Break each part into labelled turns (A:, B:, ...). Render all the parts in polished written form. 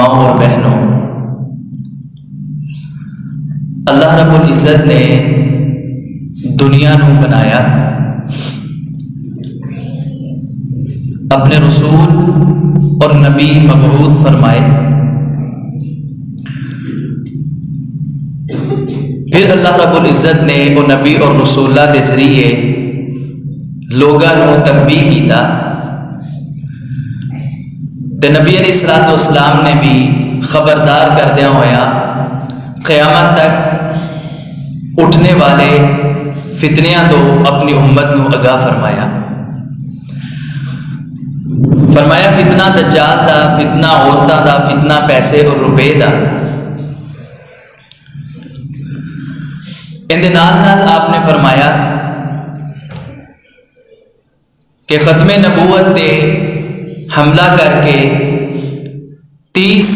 A: ماؤں اور بہنوں، اللہ رب العزت نے دنیا نو بنایا، اپنے رسول اور نبی مبعوث فرمائے، پھر اللہ رب العزت نے وہ نبی اور رسولہ دے ذریعے لوگاں نو تنبیہ کیتا، تے نبی علیہ الصلوۃ والسلام نے بھی خبردار کردیا ہویا قیامت تک اٹھنے والے فتنیاں تو اپنی امت نو آگاہ فرمایا۔ فرمایا فتنہ دجال دا، فتنہ عورتاں دا، فتنہ پیسے اور روپے دا۔ ان دے نال نال آپ نے فرمایا کہ ختم نبوت تے حملہ کر کے 30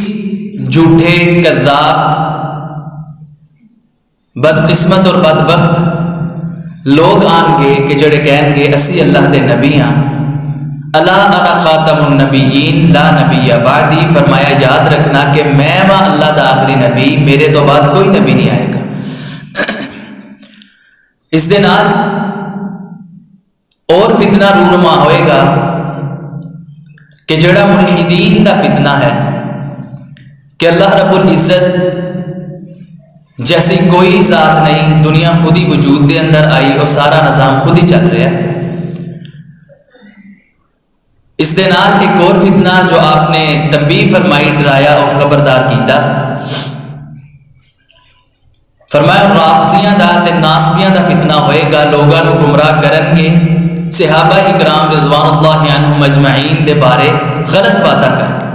A: جھوٹے کذاب بدقسمت اور بدبخت لوگ آن گے کہ جڑے کہن گے اسی اللہ دے نبی ہاں، الا انا خاتم النبیین لا نبی بعدی۔ فرمایا یاد رکھنا کہ میں ماں اللہ دا آخری نبی، میرے تو بعد کوئی نبی نہیں آئے گا۔ اس دے نال اور فتنہ رونما ہوئے گا کہ جڑا ملحدین دا فتنہ ہے کہ اللہ رب العزت جیسی کوئی ذات نہیں، دنیا خود ہی وجود دے اندر آئی اور سارا نظام خود ہی چل رہا ہے۔ اس دے نال ایک اور فتنہ جو آپ نے تنبیہ فرمائی، ڈرایا اور خبردار کیتا، فرمایا رافضیاں دا تے ناسبیاں دا فتنہ ہوئے گا، لوگاں نو گمراہ کرن گے صحابہ اکرام رضوان اللہ عنہم اجمعین دے بارے غلط باتاں کر کے۔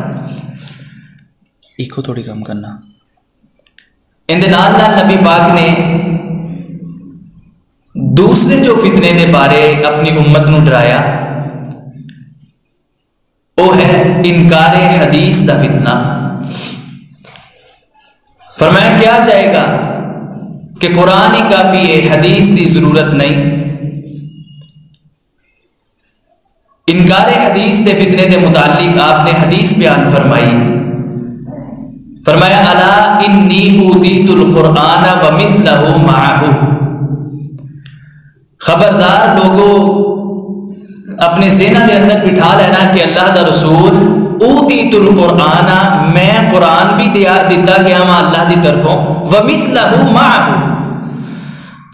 A: ایکو تھوڑی کم کرنا۔ ان دے نال نال نبی پاک نے دوسرے جو فتنے دے بارے اپنی امت نو ڈرایا وہ ہے انکار حدیث دا فتنہ۔ فرمایا کیا جائے گا کہ قرآن ہی کافی ہے، حدیث دی ضرورت نہیں۔ انکار حدیث دے فتنے دے متعلق آپ نے حدیث بیان فرمائی، فرمایا الا انی اوتیت القرآن ومثلہ معہ۔ خبردار لوگو اپنے ذہن دے اندر بٹھا لینا کہ اللہ دا رسول اوتیت القرآن، میں قرآن بھی دیتا گیا ماں اللہ دی طرفوں، ومثلہ معہ۔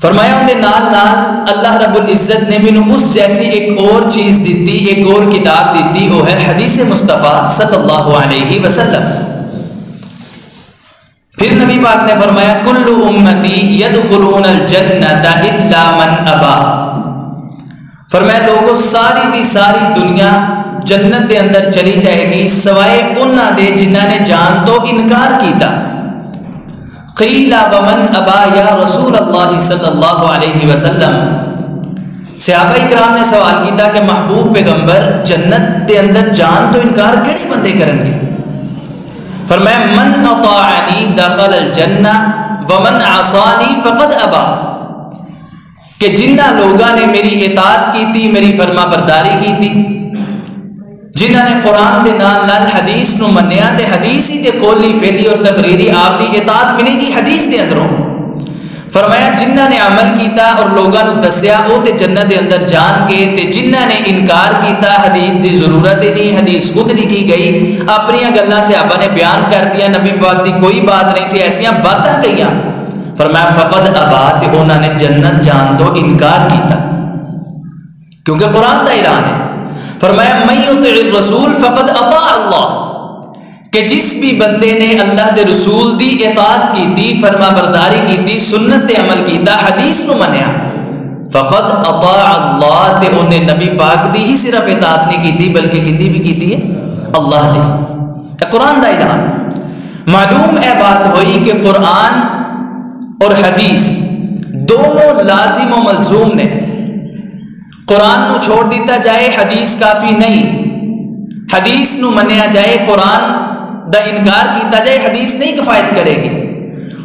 A: فرمایا ان دے نال نال اللہ رب العزت نے مینوں اس جیسی ایک اور چیز دیتی، ایک اور کتاب دیتی، وہ ہے حدیث مصطفیٰ صلی اللہ علیہ وسلم۔ پھر نبی پاک نے فرمایا کل امتی یدخلون الجنۃ الا من ابا۔ فرمایا لوگوں ساری دی ساری دنیا جنت دے اندر چلی جائے گی سوائے انہاں دے جنہاں نے جان تو انکار کیتا۔ قیل ومن ابا یا رسول اللہ صلی اللہ علیہ وسلم۔ صحابہ اکرام نے سوال کیتا کہ محبوب پیغمبر جنت دے اندر جان تو انکار کیڑے بندے کرن گے؟ فرمایا من اطاعنی دخل الجنہ ومن عصانی فقد ابا، کہ جنہ لوگاں نے میری اطاعت کی تھی، میری فرما برداری کی تھی، جنہ نے قرآن دے نال نال حدیث نو منیا تے حدیث ہی تے قولی فعلی اور تقریری آپ دی اطاعت ملے گی حدیث دے اندروں۔ فرمایا جنہ نے عمل کیتا اور لوگاں نو دسیا او تے جنت دے اندر جان کے، تے جنہ نے انکار کیتا حدیث دی ضرورت ہی نہیں، حدیث خود لکھی گئی، اپنی گلاں صحابہ نے بیان کر دیا، نبی پاک دی کوئی بات نہیں سی، ایسیاں باتاں کہیاں۔ فرمایا فقد ابا، تے انہاں نے جنت جان تو انکار کیتا، کیونکہ قرآن دا اعلان ہے۔ فرمایا من یطع الرسول فقد اطاع اللہ، کہ جس بھی بندے نے اللہ دے رسول دی اطاعت کی تھی، فرما برداری کی تھی، سنت تے عمل کیتا، حدیث نو منیا، فقد اطاع اللہ، تے انہیں نبی پاک دی ہی صرف اطاعت نہیں کی تھی بلکہ کندی بھی کی تھی اللہ دی۔ قرآن دا اعلان معلوم اے بات ہوئی کہ قرآن اور حدیث دونوں لازم و ملزوم نے۔ قرآن نو چھوڑ دیتا جائے حدیث کافی نہیں، حدیث نو منیا جائے قرآن دا انکار کیتا جائے حدیث نہیں کفایت کرے گی،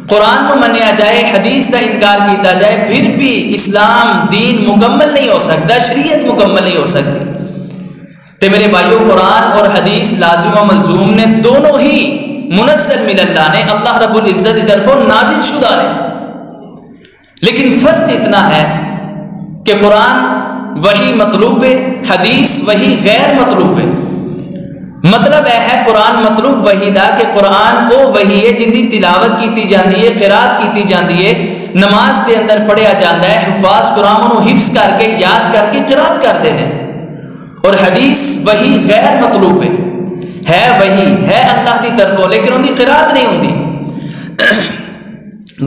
A: قرآن نو منیا جائے حدیث دا انکار کیتا جائے پھر بھی اسلام دین مکمل نہیں ہو سکتا، شریعت مکمل نہیں ہو سکتی۔ تے میرے بھائیو قرآن اور حدیث لازم و ملزوم نے، دونوں ہی منزل من اللہ نے، اللہ رب العزت کی طرفوں نازل شدہ نے. لیکن فرق اتنا ہے کہ قرآن وہی مطلوب ہے، حدیث وہی غیر مطلوب ہے. مطلب ہے قرآن مطلوب وہی دا کہ قرآن وہ وہی ہے جن کی تلاوت کیتی جاندی ہے، قرات کیتی جاندی ہے، نماز دے اندر پڑھیا جاندہ ہے، حفاظ قرآن انہوں حفظ کر کے یاد کر کے قرات کر دینے. اور حدیث وہی غیر مطلوب ہے وہی ہے اللہ کی طرفوں، لیکن ان کی قرات نہیں ہوندی.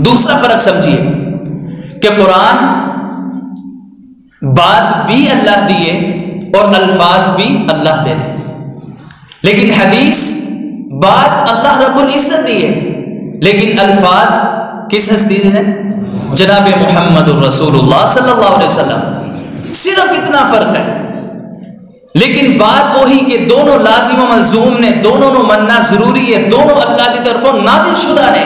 A: دوسرا فرق سمجھیے کہ قرآن بات بھی اللہ دیے اور الفاظ بھی اللہ دینے، لیکن حدیث بات اللہ رب العزت دیے لیکن الفاظ کس ہستی نے؟ جناب محمد الرسول اللہ صلی اللہ علیہ وسلم. صرف اتنا فرق ہے، لیکن بات وہی کہ دونوں لازم و ملزوم نے، دونوں نو مننا ضروری ہے، دونوں اللہ کی طرفوں نازل شدہ نے.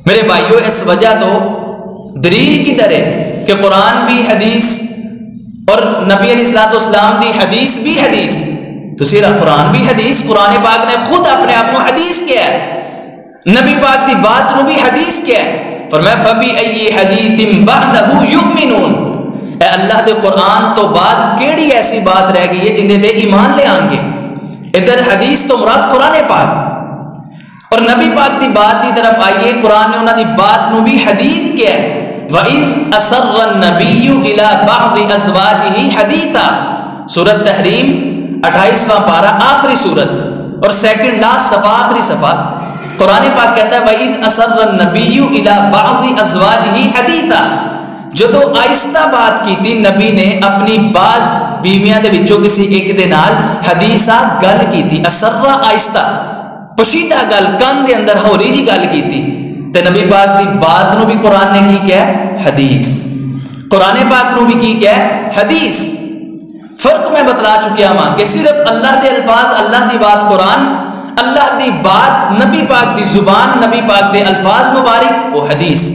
A: میرے بھائیو، اس وجہ تو دلیل کی طرح کہ قرآن بھی حدیث اور نبی علیہ الصلوۃ والسلام دی حدیث بھی حدیث، تو صرف قرآن بھی حدیث. قرآن پاک نے خود اپنے آپ کو حدیث کیا ہے، نبی پاک دی بات نو بھی حدیث کیا ہے. فرمایا فَبِأَيِّ حَدِيثٍ بَعْدَهُ يُؤْمِنُونَ، اے اللہ دے قرآن تو بعد کیڑی ایسی بات رہ گئی ہے جن دے ایمان لے آن گے. ادھر حدیث تو مراد قرآن پاک اور نبی پاک دی بات دی طرف آئیے. قرآن نے انہاں دی بات نو بھی حدیث کیا ہے. وَإِذْ أَسَرَّ النَّبِيُّ إِلَى بَعْضِ أَزْوَاجِهِ حَدِيثًا، سورۃ تحریم 28واں پارہ آخری سورت اور سیکنڈ لاسٹ صفحہ آخری صفحہ. قرآن پاک کہتا ہے وَإِذْ أَسَرَّ النَّبِيُّ إِلَى بَعْضِ أَزْوَاجِهِ حَدِيثًا، جدو آہستہ بات کی تھی نبی نے اپنی بعض بیویاں دے وچوں کسی ایک دے نال حدیثہ گل کی تھی. اسرہ آہستہ پشیدہ گل، کان دے اندر ہولی جی گل کی تھی. تے نبی پاک دی بات نو بھی قرآن نے کی کیا ہے؟ حدیث. قرآن پاک نو بھی کی کیا ہے؟ حدیث. فرق میں بتلا چکیا ہاں کہ صرف اللہ دے الفاظ، اللہ دی بات قرآن، اللہ دی بات نبی پاک دی زبان، نبی پاک دے الفاظ مبارک وہ حدیث.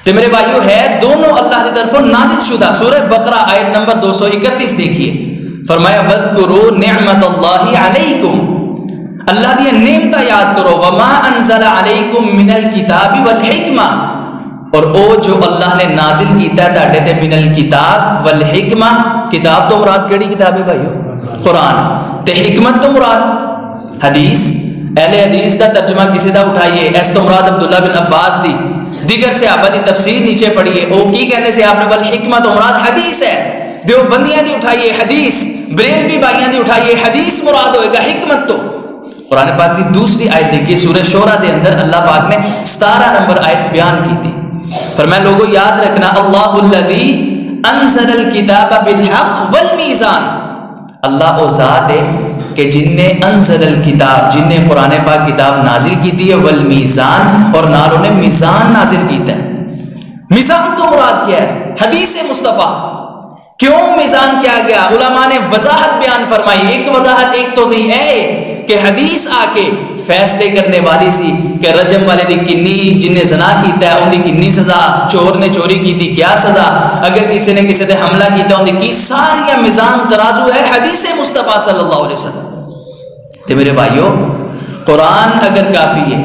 A: تو میرے بھائیو ہے دونوں اللہ کی طرف نازل شدہ. سورہ بقرہ آیت نمبر 231 دیکھیے. فرمایا وَاذْكُرُوا نِعْمَةَ اللَّهِ عَلَيْكُمْ، اللہ دی نعمتہ یاد کرو. وَمَا أَنزَلَ عَلَيْكُمْ مِنَ الْكِتَابِ وَالْحِكْمَةِ، اور او جو اللہ نے نازل کیتا ہے تاڑے تے من الکتاب والحکمہ. کتاب تو مراد کیڑی کتاب ہے بھائیو؟ قرآن. تے حکمت تو مراد حدیث. اہل حدیث دا ترجمہ کسی دا اٹھائیے، ایس تو مراد عبداللہ بن عباس دی. دیگر صحابہ دی تفسیر نیچے پڑھیے، او کی کہنے سے آپ نے والحکمہ تو مراد حدیث ہے. دیوبندیاں دی اٹھائیے حدیث، بریلوی بھائیاں دی اٹھائیے حدیث مراد ہوئے گا. حکمت تو قرآن پاک دی دوسری آیت دیکھیے سورہ شورہ دے اندر اللہ پاک نے 17 نمبر آیت بیان کی تھی. فرمایا لوگوں یاد رکھنا اللہ الذی انزل الکتاب بالحق والمیزان، اللہ او ذات ہے کہ جن نے انزل الکتاب، جن نے قرآن پاک کتاب نازل کی تھی ہے، والمیزان اور نال انہیں میزان نازل کیتا ہے. میزان تو مراد کیا ہے؟ حدیث مصطفیٰ. کیوں میزان کیا گیا؟ علماء نے وضاحت بیان فرمائی. ایک وضاحت، ایک توضیح ہے کہ حدیث آ کے فیصلے کرنے والی سی کہ رجم والے دی کنی، جن نے زنا کیتا ہے ان دی کنی سزا، چور نے چوری کی تھی کیا سزا، اگر کسی نے کسی تے حملہ کیتا ان دی کی، ساری میزان ترازو ہے حدیث مصطفیٰ صلی اللہ علیہ وسلم. تو میرے بھائیو قرآن اگر کافی ہے،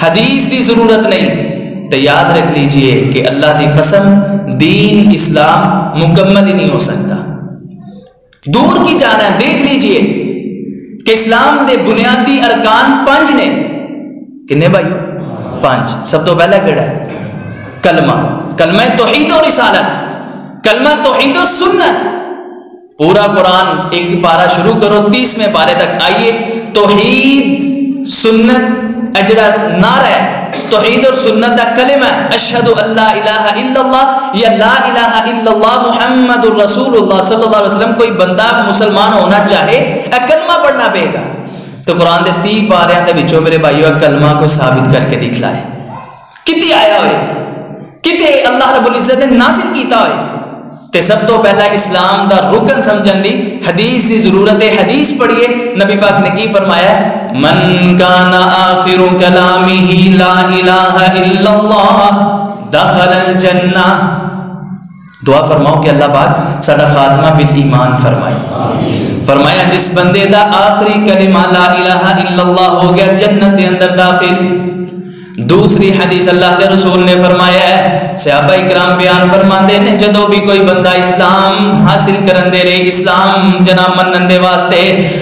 A: حدیث دی ضرورت نہیں، تو یاد رکھ لیجئے کہ اللہ دی قسم دین اسلام مکمل ہی نہیں ہو سکتا. دور کی جانا ہے. دیکھ لیجئے کہ اسلام دے بنیادی ارکان 5 نے. کنے بھائیو؟ 5. سب تو پہلا کیڑا ہے؟ کلمہ. کلمہ توحید و رسالت، کلمہ توحید و سنت. پورا قرآن ایک پارہ شروع کرو 30ویں پارے تک آئیے توحید سنت اجڑا نعرہ ہے، توحید اور سنت دا کلمہ ہے. اشہد ان لا الہ الا اللہ یا لا الہ الا اللہ محمد الرسول اللہ صلی اللہ علیہ وسلم. کوئی بندہ مسلمان ہونا چاہے کلمہ پڑھنا پڑے گا. تو قرآن دے 30 پاریاں دے وچوں میرے بھائیو کلمہ کو ثابت کر کے دکھلائے. کتے آیا ہوئے، کتے اللہ رب العزت نے نازل کیتا ہوئے. تے سب تو پہلا اسلام دا رکن سمجھن لی حدیث دی ضرورت ہے. حدیث پڑھیے. نبی پاک نے کی فرمایا؟ من کان آخر کلامہ لا الہ الا اللہ دخل الجنہ. دعا فرماؤ کہ اللہ پاک ساڈا خاتمہ بالایمان فرمائے. فرمایا جس بندے دا آخری کلمہ لا الہ الا اللہ ہو گیا جنت دے اندر داخل۔ دوسری حدیث اللہ دے رسول نے فرمایا ہے، صحابہ اکرام بیان فرماندے نے جدو بھی کوئی بندہ اسلام حاصل کرن دے رہے، اسلام جناب منن دے واسطے،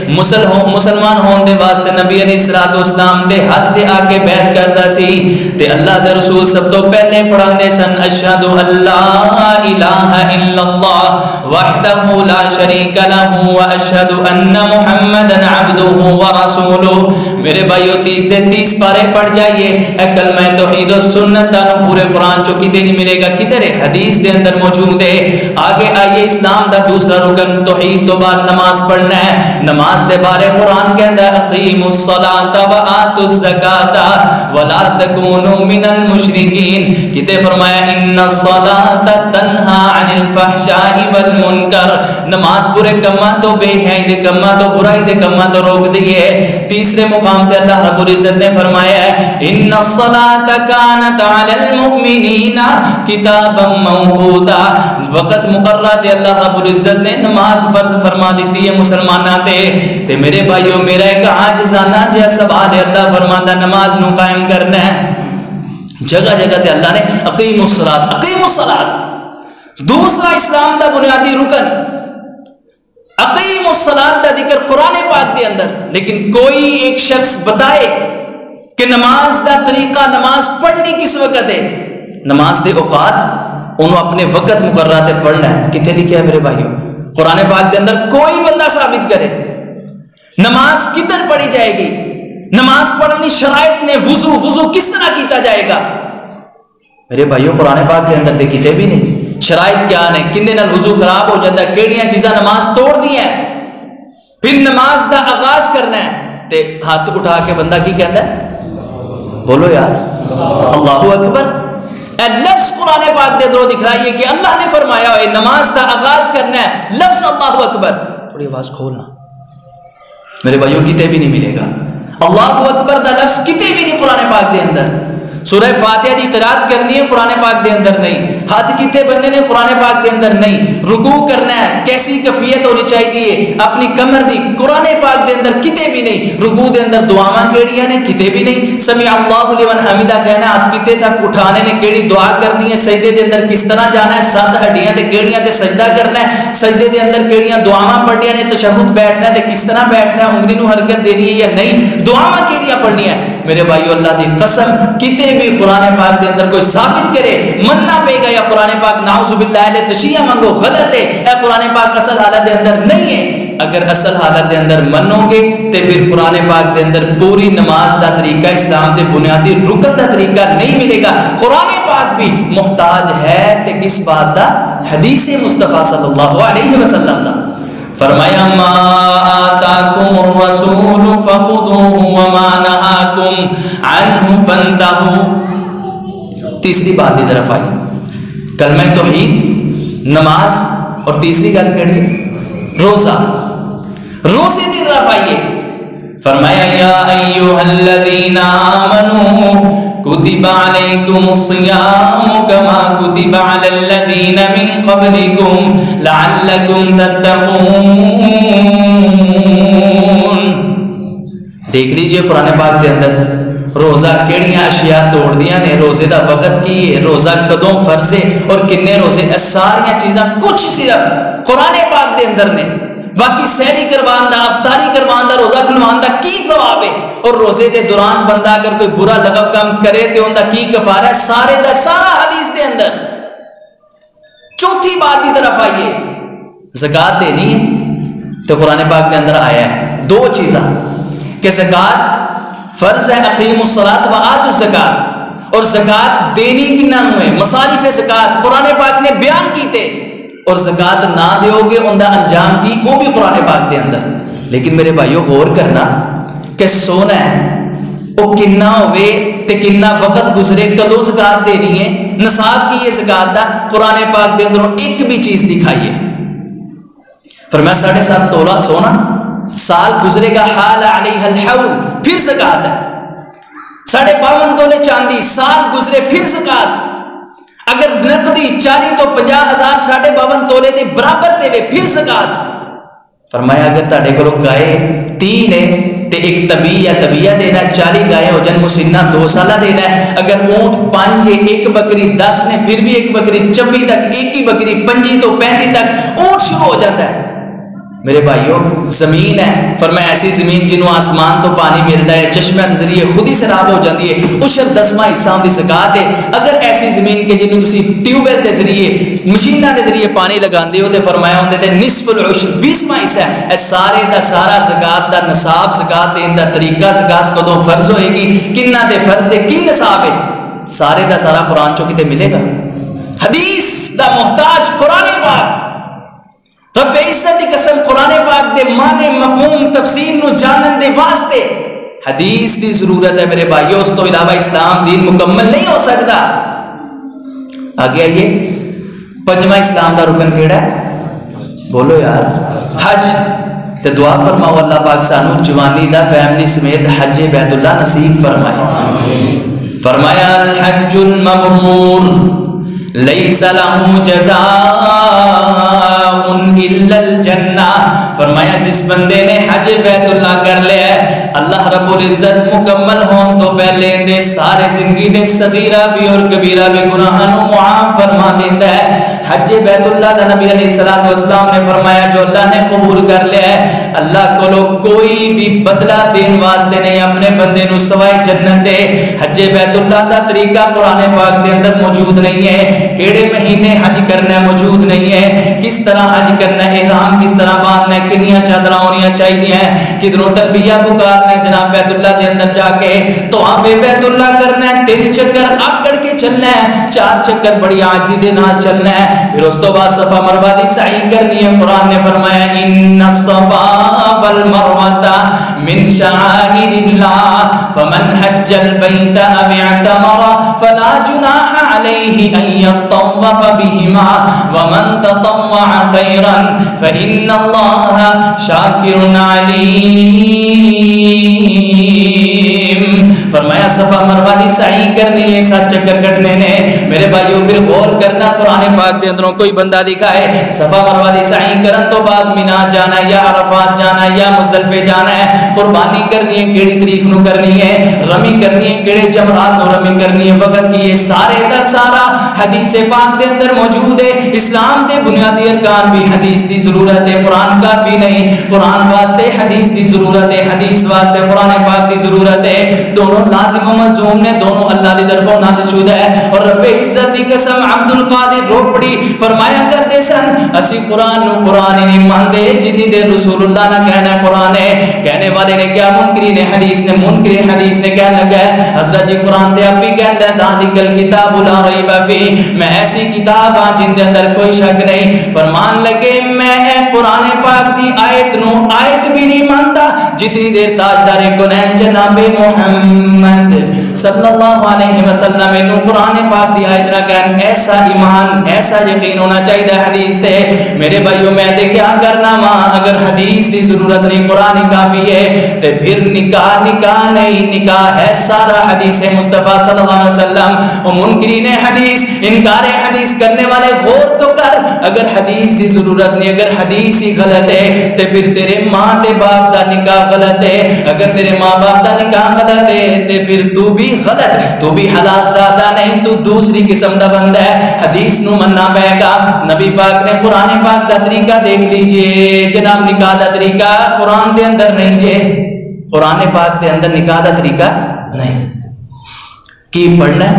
A: مسلمان ہون دے واسطے نبی علیہ الصلوۃ والسلام دے ہاتھ تے آ کے بیعت کردا سی تے اللہ دے رسول سب تو پہلے پڑھاندے سن اشہد ان لا الہ الا اللہ وحدہ لا شریک لہ واشہد ان محمدا عبدہ ورسولہ۔ میرے بھائیو 30 پارے پڑھ جائیے، کلمہ توحید و سنت تانوں پورے قرآن چو کدے نہیں ملے گا، کدھر ہے؟ حدیث دے اندر موجود ہے۔ آگے آئیے اسلام دا دوسرا رکن توحید تو بعد نماز پڑھنا ہے۔ نماز دے بارے قرآن کہندا ہے اقیموا الصلاۃ وآتوا الزکاۃ ولا تکونوا من المشرکین، کتے فرمایا ان الصلاۃ تنہا عن الفحشاء والمنکر، نماز برے کماں تو بے حیائی دے کماں تو برائی دے کماں تو روک دی ہے۔ تیسرے مقام تے اللہ رب العزت نے فرمایا ہے ان الصلاة كانت على المؤمنین کتابا موقوتا، وقت مقررہ تے اللہ رب العزت نے نماز فرض فرما دیتی ہے مسلمانہ تے میرے بھائیو میرا ایک عاجزانہ جہا سوال ہے، اللہ فرماتا نماز نو قائم کرنا ہے، جگہ جگہ تے اللہ نے اقیم الصلاۃ، دوسرا اسلام دا بنیادی رکن اقیم الصلاۃ دا ذکر قرآن پاک دے اندر، لیکن کوئی ایک شخص بتائے کہ نماز دا طریقہ، نماز پڑھنی کس وقت ہے، نماز دے اوقات انہوں اپنے وقت مقررہ تے پڑھنا ہے، کتنے لکھے ہے میرے بھائیو؟ قرآن پاک دے اندر کوئی بندہ ثابت کرے نماز کدھر پڑھی جائے گی، نماز پڑھنی شرائط نے، وضو کس طرح کیتا جائے گا؟ میرے بھائیو قرآن پاک دے اندر تے کتے بھی نہیں، شرائط کیا نے، کندے نال وضو خراب ہو جاتا ہے، کیڑیاں چیزاں نماز توڑ دی ہیں، پھر نماز دا آغاز کرنا ہے تے ہاتھ اٹھا کے بندہ کی کہتا ہے؟ بولو یار اللہ اکبر۔ اے لفظ قرآن پاک دے اندر دکھائیے کہ اللہ نے فرمایا ہے نماز دا آغاز کرنا ہے لفظ اللہ اکبر، تھوڑی آواز کھولنا میرے بھائیوں، کتے بھی نہیں ملے گا اللہ اکبر دا لفظ، کتے بھی نہیں قرآن پاک دے اندر۔ سورہ فاتحہ دی قرات کرنی ہے قرآن پاک دے اندر نہیں، ہاتھ کتے بننے نے قرآن پاک دے اندر نہیں، رکوع کرنا ہے کیسی کیفیت ہونی چاہیے اپنی کمر دی، قرآن پاک دے اندر کتے بھی نہیں، رکوع دے اندر دعاواں کیڑیاں نے، کتے بھی نہیں، سمع اللہ لمن حمیدہ کہنا، ہاتھ کتے تک اٹھانے نے، کیڑی دعا کرنی ہے، سجدے دے اندر کس طرح جانا ہے، 7 ہڈیاں تے کیڑیاں تے سجدہ کرنا ہے، سجدے دے اندر کیڑیاں دعاواں پڑھنیاں نے، تشہد بیٹھنا ہے تے کس طرح بیٹھنا ہے، انگلی نو حرکت دینی ہے یا نہیں، دعاواں کیڑیاں پڑھنی ہے۔ میرے بھائیو اللہ دی قسم کتے بھی قرآن پاک دے اندر کوئی ثابت کرے مننا پے گا یا قرآن پاک نعوذ باللہ لے تشیہ مانگو غلط ہے، اے قرآن پاک اصل حالت دے اندر نہیں ہے۔ اگر اصل حالت دے اندر منو گے تے پھر قرآن پاک دے اندر پوری نماز دا طریقہ، اسلام دے بنیادی رکن دا طریقہ نہیں ملے گا۔ قرآن پاک بھی محتاج ہے تے کس بات دا؟ حدیث مصطفیٰ صلی اللہ علیہ وسلم دا۔ فرمایا ما آتاکم الرسول فخذوه وما نہاکم عنہ فانتہوا۔ تیسری بات دی طرف آئی، کلمہ توحید، نماز، اور تیسری گل کہڑی ہے؟ روزہ۔ روزے دی طرف آئیے، فرمایا یا ایھا الذین آمنوا کتب علیکم الصیام کما کتب علی الذین من قبلکم لعلکم تتقون۔ دیکھ لیجئے قرآن پاک دے اندر روزہ کیڑیاں اشیاء توڑ دیاں نے، روزے دا وقت کی ہے، روزہ کدوں فرض ہے اور کنے روزے، ساریاں چیزاں کچھ صرف قرآن پاک دے اندر نے۔ باقی سحری کروان دا، افطاری کروان دا، روزہ کھلوان دا کی ثواب ہے، اور روزے دے دوران بندہ اگر کوئی برا لغو کام کرے تو ان دا کی کفارہ ہے، سارے دا سارا حدیث دے اندر۔ چوتھی بات دی طرف آئیے، زکوٰۃ دینی ہے تو قرآن پاک دے اندر آیا ہے 2 چیزاں کہ زکوٰۃ فرض ہے، اقیم الصلاۃ وآتوا الزکاۃ، اور زکوٰۃ دینی کنہاں نوں ہے، مصارف زکوٰۃ قرآن پاک نے بیان کیتے، اور زکوٰۃ نہ دیو گے ان دا انجام کی، وہ بھی قرآن پاک دے اندر۔ لیکن میرے بھائیو غور کرنا کہ سونا ہے وہ کنا ہوئے تے کنا وقت گزرے، کدوں زکوٰۃ دینی ہے، نصاب کی یہ زکوٰۃ دا، قرآن پاک دے اندروں ایک بھی چیز دکھائیے۔ فرمایا 7.5 تولہ سونا، سال گزرے گا حال علیہ الحول، پھر زکوٰۃ ہے۔ 52.5 تولے چاندی، سال گزرے پھر زکوٰۃ۔ اگر نقدی 40 تو 50,000 52.5 تولے دے برابر دے پھر زکوٰۃ۔ فرمایا اگر تاڑے کو گائے 3 نے تے ایک طبیعہ دینا 40 گائے ہو جن مسنہ 2 سالہ دینا ہے. اگر اونٹ 5 ہے ایک بکری 10 نے پھر بھی ایک بکری 24 تک، ایک ہی بکری 25 تو 35 تک اونٹ شروع ہو جاتا ہے. میرے بھائیوں زمین ہے، فرمایا ایسی زمین جنہوں آسمان تو پانی ملتا ہے، چشمہ کے ذریعے خود ہی سراب ہو جاتی ہے، عشر 10واں حصہ ہوندی زکات ہے. اگر ایسی زمین کے جنہوں تسی ٹیوب ویل کے ذریعے مشیناں کے ذریعے پانی لگاندے ہو تے فرمایا ہوندے تے نصف العشر 20واں حصہ ہے. اے سارے دا سارا زکات دا نصاب، زکات دین دا طریقہ، زکات کدوں فرض ہوئے گی، کنہ دے فرض ہے، کی نصاب ہے، سارے دا سارا قرآن چوں کتے ملے گا. حدیث دا محتاج قرآن پاک، رب عزت کی قسم قرآن پاک دے معنی مفہوم تفسیر نو جانن دے واسطے حدیث دی ضرورت ہے میرے بھائیو. اس تو علاوہ اسلام دین مکمل نہیں ہو سکتا. آگے آئیے 5واں اسلام دا رکن کیڑا ہے؟ بولو یار، حج. تے دعا فرماؤ اللہ پاک سانو جوانی دا فیملی سمیت حج بیت اللہ نصیب فرمائے. فرمایا الحج المبرور لیس له جزاء الا الجنہ. فرمایا جس بندے نے حج بیت اللہ کر لیا ہے، اللہ رب العزت مکمل ہون تو پہلے دے سارے زندگی دے صغیرہ بھی اور کبیرہ بھی گناہاں نو معاف فرما دیندا ہے. حج بیت اللہ دا نبی علیہ الصلوۃ والسلام نے فرمایا جو اللہ نے قبول کر لیا ہے، اللہ کو کوئی بھی بدلہ دین واسطے نہیں اپنے بندے نو سوائے جنت دے. حج بیت اللہ دا طریقہ قرآن پاک دے اندر موجود نہیں ہے. کیڑے مہینے حج کرنا موجود نہیں ہے، کس طرح حج کرنا، احرام کس طرح باندھنا، کنیاں چادراں ہونیاں چاہیے ہیں، کدھروں تلبیہ پکارنا ہے جناب بیت اللہ دے اندر جا کے، طواف بیت اللہ کرنا ہے، 3 چکر آکڑ کے چلنا ہے، 4 چکر بڑی عاجزی دے نال چلنا ہے، پھر اس تو بعد صفا مروہ دی سعی کرنی ہے. قرآن نے فرمایا ان الصفا والمروہ من شعائر اللہ فمن حج البیت او اعتمر فلا جناح علیہ ان يطوف بهما ومن تطوع خيرا فإن الله شاكر عليم. فرمایا صفا مروہ دی سعی کرنی ہے، 7 چکر کٹنے نے. میرے بھائیو پھر غور کرنا قرآن پاک دے اندروں کوئی بندہ لکھا ہے صفا مروہ دی سعی کرن تو بعد مینا جانا ہے یا عرفات جانا ہے یا مزدلفے جانا ہے، قربانی کرنی ہے کیڑی تاریخ نو کرنی ہے، رمی کرنی ہے کیڑے جمرات نو رمی کرنی ہے، وقت کی یہ سارے دا سارا حدیث پاک دے اندر موجود ہے. اسلام دے بنیادی ارکان بھی حدیث دی ضرورت ہے، قرآن کافی نہیں. قرآن واسطے حدیث دی ضرورت ہے، حدیث واسطے قرآن پاک دی ضرورت ہے. دونوں لازم و ملزوم نے، دونوں اللہ دی طرفوں نازل شدہ ہے. اور رب عزت دی قسم عبد القادر روپڑی فرمایا کرتے سن اسی قرآن نو قرآن نہیں مانتے جنی دے رسول اللہ نہ کہنا قرآن ہے. کہنے والے نے کیا، منکرین حدیث نے، منکر حدیث نے کہنے لگا حضرت جی قرآن تے اب بھی کہتا ہے ذالک الکتاب لا ریب فیہ، میں ایسی کتاب ہاں جن دے اندر کوئی شک نہیں. فرمان لگے میں اے قرآن پاک دی آیت نو آیت بھی نہیں مانتا جتنی دیر تاجدار کونین جناب محمد صلی اللہ علیہ وسلم نو قرآن پاک دی آیت نہ کہن. ایسا ایمان ایسا یقین ہونا چاہیے حدیث دے. میرے بھائیوں میں تے کیا کرنا ماں، اگر حدیث دی ضرورت نہیں قرآن کافی ہے تے پھر نکاح نہیں، نکاح ہے سارا حدیث مصطفیٰ صلی اللہ علیہ وسلم. وہ منکرین حدیث انکار حدیث کرنے والے غور تو کر، اگر حدیث کی ضرورت نہیں، اگر حدیث ہی غلط ہے تو پھر تیرے ماں تے باپ دا نکاح غلط ہے. اگر تیرے ماں باپ دا نکاح غلط ہے تو پھر تو بھی غلط، تو بھی حلال زادہ نہیں، تو دوسری قسم دا بندہ ہے. حدیث نو مننا پائے گا. نبی پاک نے قرآن پاک دا طریقہ دیکھ لیجئے جناب، نکاح دا طریقہ قرآن دے اندر نہیں جے، قرآن پاک دے اندر نکاح دا طریقہ نہیں. کی پڑھنا ہے،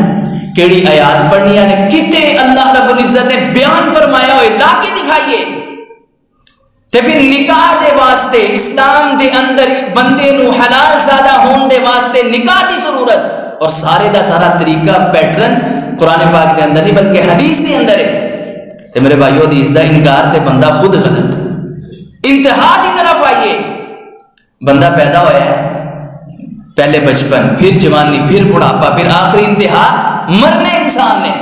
A: کیڑی آیات پڑھنی ہے، کتے اللہ رب العزت نے بیان فرمایا ہوئے لا کے دکھائیے. تے پھر نکاح دے واسطے اسلام دے اندر بندے نو حلال زادہ ہون دے واسطے نکاح دی ضرورت، اور سارے دا سارا طریقہ پیٹرن قرآن پاک دے اندر نہیں بلکہ حدیث دے اندر ہے. تے میرے بھائیو حدیث دا انکار تے بندہ خود غلط. انتہا دی طرف آئیے، بندہ پیدا ہوا ہے، پہلے بچپن، پھر جوانی، پھر بڑھاپا، پھر آخری انتہا مرنے انسان نے.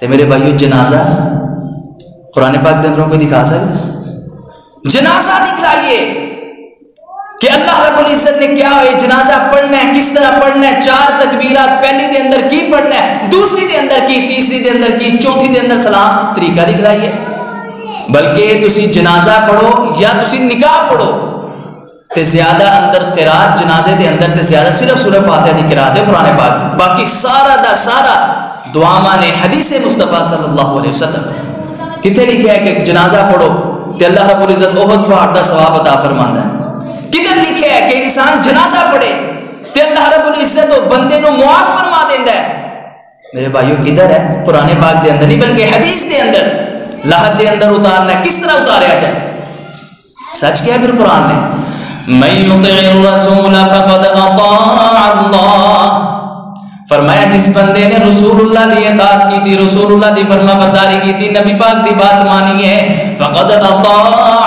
A: تے میرے بھائیو جنازہ قرآن پاک دے اندروں کوئی دکھا سکتا؟ جنازہ دکھلائیے کہ اللہ رب العزت نے کیا ہوئے جنازہ پڑھنا ہے، کس طرح پڑھنا ہے، 4 تکبیرات پہلی دے اندر کی پڑھنا ہے، دوسری دے اندر کی، تیسری دے اندر کی، چوتھی دے اندر سلام، طریقہ دکھلائیے. بلکہ تسی جنازہ پڑھو یا تسی نکاح پڑھو تے زیادہ اندر قرات جنازے دے اندر تے زیادہ صرف سورہ فاتحہ دی قرات ہے قرآن پاک دی، باقی سارا دا سارا دعاواں نے حدیث مصطفیٰ صلی اللہ علیہ وسلم کتنے لکھا ہے کہ جنازہ پڑھو تے اللہ رب العزت احد پہاڑ دا ثواب عطا فرماندا ہے، کدھر لکھا ہے کہ انسان جنازہ پڑھے تے اللہ رب العزت وہ بندے نو معاف فرما دیندا ہے؟ میرے بھائیو کدھر ہے؟ قرآن پاک دے اندر نہیں بلکہ حدیث دے اندر، لحد دے اندر اتارنا ہے، کس طرح اتاریا جائے؟ سچ کیا ہے پھر قرآن نے، من یطع الرسول فقد اطاع اللہ، فرمایا جس بندے نے رسول اللہ دی اطاعت کی تھی، رسول اللہ دی فرما برداری کی تھی، نبی پاک دی بات مانی ہے، فقد اطاع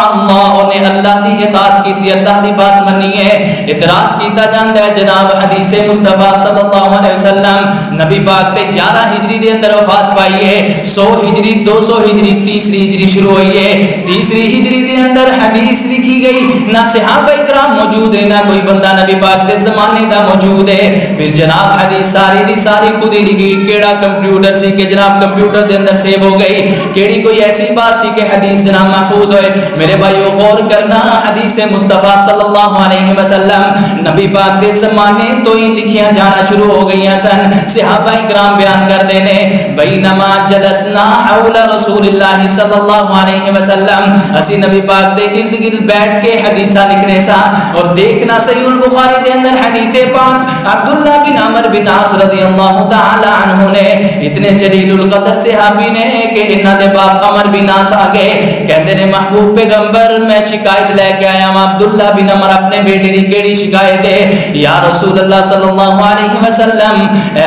A: اللہ، انہیں اللہ دی اطاعت کی تھی، اللہ دی بات مانی ہے۔ اعتراض کیتا جاندا ہے جناب حدیث مصطفیٰ صلی اللہ علیہ وسلم نبی پاک تے 11 ہجری دے اندر وفات پائی ہے، 100 ہجری 200 ہجری تیسری ہجری شروع ہوئی ہے، تیسری ہجری دے اندر حدیث لکھی گئی، نہ صحابہ کرام موجود ہیں نہ کوئی بندہ نبی پاک دے زمانے دا موجود ہے، پھر جناب حدیث ساری دی ساری خود ہی لکھی، کیڑا کمپیوٹر سی کہ جناب کمپیوٹر دے اندر سیو ہو گئی، کیڑی کوئی ایسی بات سی کہ حدیث جناب محفوظ ہوئے۔ میرے بھائیو غور کرنا، حدیث مصطفیٰ صلی اللہ علیہ وسلم نبی پاک دے زمانے تو ہی لکھیاں جانا شروع ہو گئی سن، صحابہ کرام بیان کر دینے، بینما جلسنا حول رسول اللہ صلی اللہ علیہ وسلم، اسی نبی پاک دے گرد گرد بیٹھ کے حدیثہ لکھنے سا، اور دیکھنا صحیح البخاری دے اندر حدیث پاک عبداللہ بن عمر بن عاص رضی اللہ تعالی عنہ نے، اتنے جلیل القدر صحابی نے کہ انہاں دے باپ عمر بن عاص آگے کہتے نے محبوب پیغمبر میں شکایت لے کے آیا ہوں، عبداللہ بن عمر اپنے بیٹے دی کیڑی شکایت ہے؟ یا رسول اللہ صلی اللہ علیہ وسلم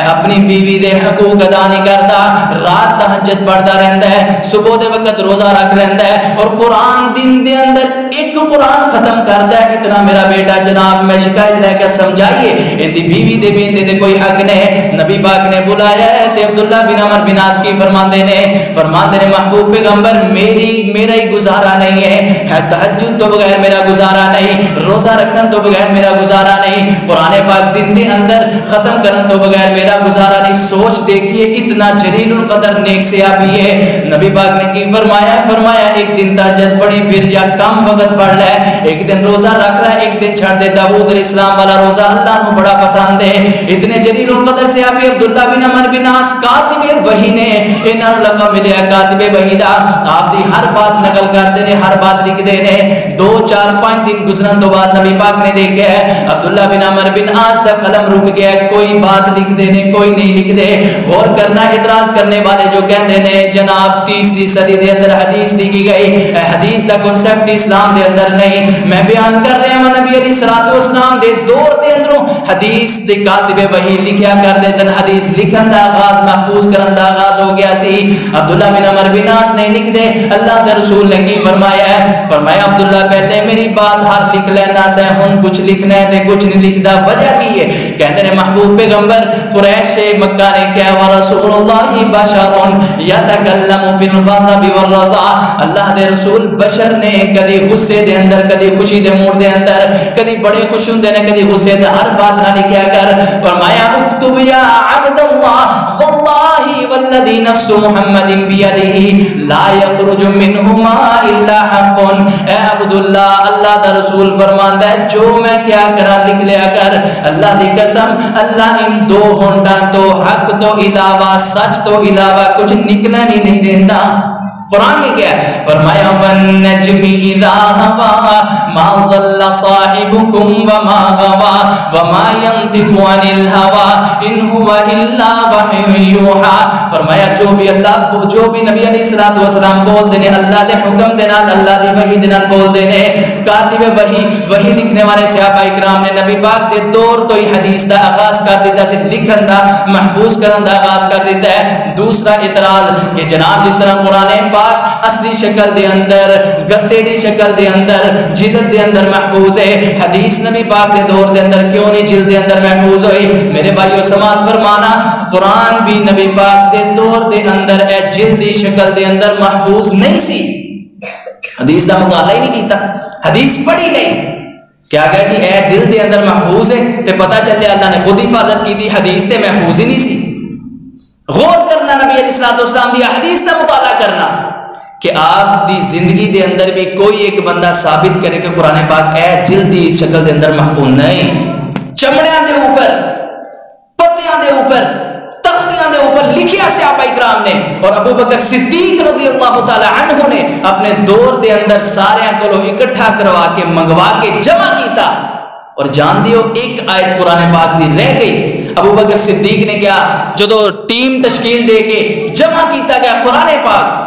A: اپنی بیوی دے حقوق ادا نہیں کرتا، رات تہجد پڑھتا رہندا ہے، صبح دے وقت روزہ رکھ لیندا ہے، اور قرآن دن دے اندر ایک قرآن ختم کرتا ہے، اتنا میرا بیٹا جناب میں شکایت لے کے سمجھائیے اندی بیوی دے بیندے دے کوئی حق نہیں۔ نبی پاک نے بلایا ہے تے عبداللہ بن عمر بن عاص کی فرماندے نے محبوب پیغمبر میرا ہی گزارا نہیں ہے، تہجد تو بغیر میرا گزارا نہیں، روزہ رکھن تو بغیر میرا گزارا نہیں، قرآن پاک دن دے اندر ختم کرن تو بغیر میرا گزارا نہیں۔ سوچ دیکھیے اتنا جلیل القدر نیک صحابی ہے، نبی پاک نے کی فرمایا ایک دن تہجد پڑھی پھر یا کم وقت پڑھ لے، ایک دن روزہ رکھ لے ایک دن چھڑ دے، داؤد علیہ السلام والا روزہ اللہ کو بڑا پسند ہے۔ اتنے جلیل القدر صحابی عبداللہ بن عمر بن عاص کاتب وحی نے، انہاں نوں لقب ملیا کاتب وحی دا، آپ دی ہر بات نقل کرتے نے، ہر بات لکھ دے نے۔ 2 4 5 دن گزرن تو بعد نبی پاک نے دیکھا ہے عبداللہ بن عمر بن عاص دا قلم رک گیا، کوئی بات لکھ دے نے کوئی نہیں لکھ دے۔ غور کرنا، اعتراض کرنے والے جو کہندے نے جناب تیسری صدی دے اندر حدیث لکھی گئی، حدیث دا کنسپٹ اسلام دے اندر نہیں، میں بیان کر رہا ہوں نبی علیہ الصلوۃ والسلام دے دور دے اندروں حدیث دے کاتب وحی لکھیا کردے سن، حدیث لکھن دا آغاز محفوظ کرن دا آغاز ہو گیا سی۔ عبداللہ بن عمر بن عاص نے لکھ دے، اللہ کے رسول نے کی فرمایا ہے، فرمایا عبداللہ پہلے میری بات ہر لکھ لینا سے، ہن کچھ لکھنا ہے تے کچھ نہیں لکھدا، وجہ کی ہے؟ کہتے ہیں محبوب پیغمبر قریش سے مکہ نے کہا ورسول اللہ بشر یتکلم فی الغضب والرضا، اللہ دے رسول بشر نے، کدی غصے دے اندر کدی خوشی دے موڈ دے اندر، کدی بڑے خوش ہوندے نے کدی غصے دے، ہر بات نہ لکھیا کر۔ فرمایا اکتب یا عبد اللہ واللہ والذی نفس محمد بیدہ لا یخرج منہما الا حق، اے عبداللہ اللہ دا رسول فرماندا ہے جو میں کیا کرا لکھ لیا کر، اللہ دی قسم اللہ ان 2 ہونڈاں تو حق تو علاوہ سچ تو علاوہ کچھ نکلنا نہیں دیندا۔ قرآن میں کیا ہے؟ فرمایا وَالنَّجْمِ إِذَا هَوَى مَا ضَلَّ صَاحِبُكُمْ وَمَا غَوَى وَمَا يَنطِقُ عَنِ الْهَوَى إِنْ هُوَ إِلَّا وَحْيٌ يُوحَى، فرمایا جو بھی نبی علیہ الصلوۃ والسلام بول دینے اللہ دے حکم دے نال، اللہ دی وحی دے نال بول دینے۔ کاتب وحی لکھنے والے صحابہ اکرام نے نبی پاک دے دور تو ہی حدیث دا آغاز کر دیتا سی، لکھن دا محفوظ کرن دا آغاز کر دیتا ہے۔ دوسرا اعتراض کہ جناب جس طرح قرآن پاک اصلی شکل دے اندر، گتے دی شکل دے اندر، جلد دے اندر محفوظ ہے، حدیث نبی پاک دے دور دے اندر کیوں نہیں جلد دے اندر محفوظ ہوئی؟ میرے بھائیو سماعت فرمانا، قرآن بھی نبی پاک دے دور دے اندر اے جلدی شکل دے اندر محفوظ نہیں سی، حدیث دا مطالعہ ہی نہیں کیتا، حدیث پڑھی نہیں، کیا گیا جی اے جلد دے اندر محفوظ ہے تے پتہ چلے اللہ نے خود حفاظت کی تھی، حدیث تے محفوظ ہی نہیں سی۔ غور کرنا نبی علیہ الصلوۃ والسلام دی حدیث دا مطالعہ کرنا، کہ آپ دی زندگی دے اندر بھی کوئی ایک بندہ ثابت کرے کہ قرآن پاک اے جلدی شکل دے اندر محفوظ نہیں، چمڑیاں دے اوپر، پتیاں دے اوپر، تختیاں دے اوپر لکھیا صحابہ اکرام نے، اور ابو بکر صدیق رضی اللہ تعالی عنہ نے اپنے دور دے اندر سارے کو اکٹھا کروا کے منگوا کے جمع کیتا، اور جان دیو ایک آیت قرآن پاک دی رہ گئی۔ ابو بکر صدیق نے کیا جدو ٹیم تشکیل دے کے جمع کیتا گیا قرآن پاک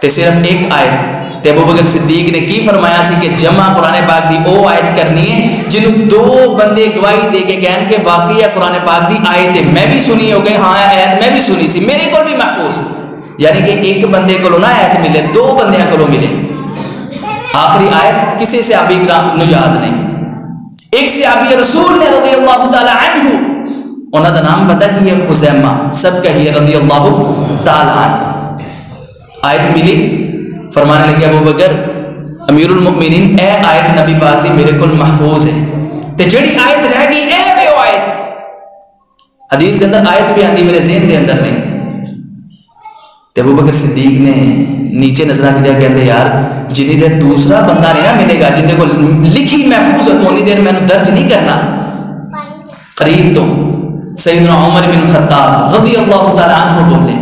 A: تے صرف ایک آیت، تے ابو بکر صدیق نے کی فرمایا سی کہ جمع قرآن پاک دی او آیت کرنی ہے جنہوں دو بندے گواہی دے کے کہن کہ واقعی قرآن پاک دی آیت ہے، میں بھی سنی ہو گئی، ہاں آیت میں بھی سنی سی، میرے کو بھی محفوظ، یعنی کہ ایک بندے کو نہ آیت ملے، دو بندیاں کو ملے۔ آخری آیت کسی صحابی کرام نو یاد نہیں، ایک صحابی رسول نے رضی اللہ تعالی عنہ، انہوں دا نام پتا کہ یہ خزیمہ، سب کہیے رضی اللہ تعالی عنہ۔ آیت ملی، فرمانے لگے ابو بکر امیر المؤمنین اے آیت نبی پاک دی میرے کل محفوظ ہے، تے جڑی آیت رہ گئی اے وے او آیت، حدیث دے اندر آیت بھی آندی میرے ذہن دے اندر نہیں، تے ابو بکر صدیق نے نیچے نظرہ کی دیا کہتے یار جنہی دیر دوسرا بندہ نہیں نہ ملے گا جن دے کو لکھی محفوظ ہے انہی دیر میں نے درج نہیں کرنا۔ قریب تو سیدنا عمر بن خطاب رضی اللہ تعالی عنہ بولے،